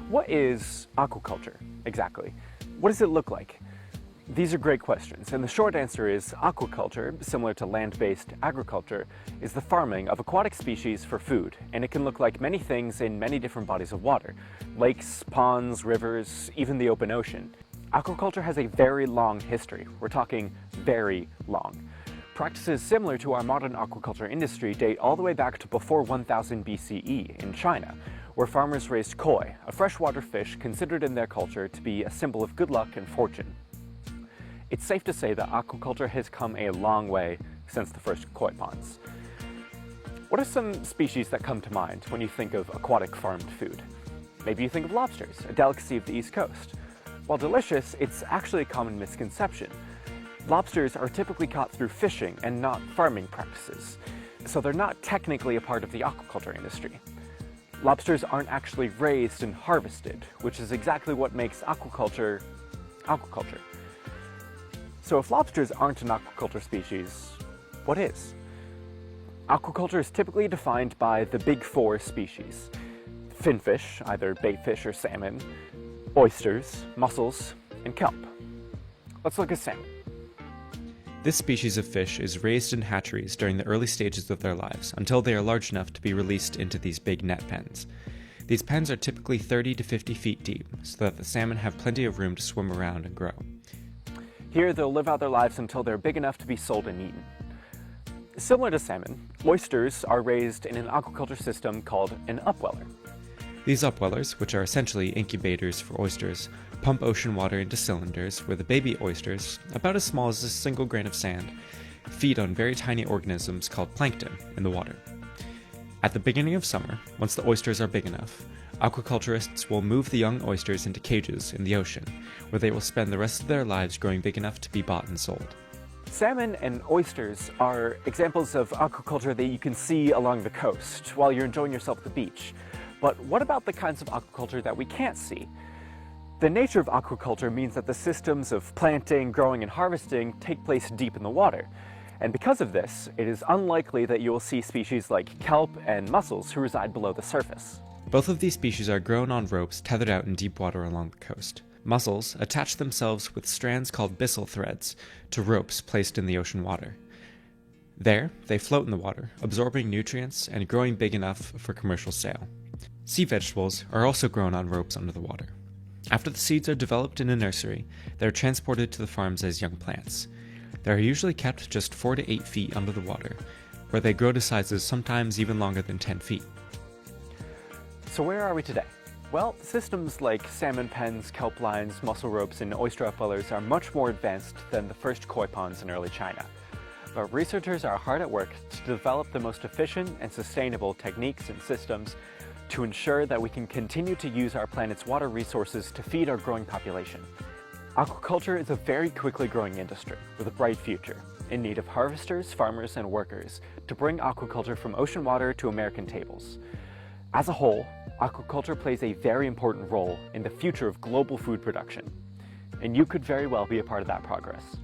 What is aquaculture exactly? What does it look like? These are great questions, and the short answer is aquaculture, similar to land-based agriculture, is the farming of aquatic species for food, and it can look like many things in many different bodies of water: lakes, ponds, rivers, even the open ocean. Aquaculture has a very long history. We're talking very long. Practices similar to our modern aquaculture industry date all the way back to before 1000 BCE in China, where farmers raised koi, a freshwater fish considered in their culture to be a symbol of good luck and fortune. It's safe to say that aquaculture has come a long way since the first koi ponds. What are some species that come to mind when you think of aquatic farmed food? Maybe you think of lobsters, a delicacy of the East Coast. While delicious, it's actually a common misconception. Lobsters are typically caught through fishing and not farming practices, so they're not technically a part of the aquaculture industry. Lobsters aren't actually raised and harvested, which is exactly what makes aquaculture aquaculture. So if lobsters aren't an aquaculture species, what is? Aquaculture is typically defined by the big four species: finfish, either baitfish or salmon, oysters, mussels, and kelp. Let's look at salmon. This species of fish is raised in hatcheries during the early stages of their lives until they are large enough to be released into these big net pens. These pens are typically 30 to 50 feet deep, so that the salmon have plenty of room to swim around and grow. Here, they'll live out their lives until they're big enough to be sold and eaten. Similar to salmon, oysters are raised in an aquaculture system called an upweller. These upwellers, which are essentially incubators for oysters, pump ocean water into cylinders where the baby oysters, about as small as a single grain of sand, feed on very tiny organisms called plankton in the water. At the beginning of summer, once the oysters are big enough, aquaculturists will move the young oysters into cages in the ocean, where they will spend the rest of their lives growing big enough to be bought and sold. Salmon and oysters are examples of aquaculture that you can see along the coast while you're enjoying yourself at the beach. But what about the kinds of aquaculture that we can't see? The nature of aquaculture means that the systems of planting, growing, and harvesting take place deep in the water. And because of this, it is unlikely that you will see species like kelp and mussels who reside below the surface. Both of these species are grown on ropes tethered out in deep water along the coast. Mussels attach themselves with strands called byssal threads to ropes placed in the ocean water. There, they float in the water, absorbing nutrients and growing big enough for commercial sale. Sea vegetables are also grown on ropes under the water. After the seeds are developed in a nursery, they are transported to the farms as young plants. They are usually kept just 4 to 8 feet under the water, where they grow to sizes sometimes even longer than 10 feet. So where are we today? Well, systems like salmon pens, kelp lines, mussel ropes, and oyster upwellers are much more advanced than the first koi ponds in early China. But researchers are hard at work to develop the most efficient and sustainable techniques and systems to ensure that we can continue to use our planet's water resources to feed our growing population. Aquaculture is a very quickly growing industry with a bright future, in need of harvesters, farmers, and workers to bring aquaculture from ocean water to American tables. As a whole, aquaculture plays a very important role in the future of global food production, and you could very well be a part of that progress.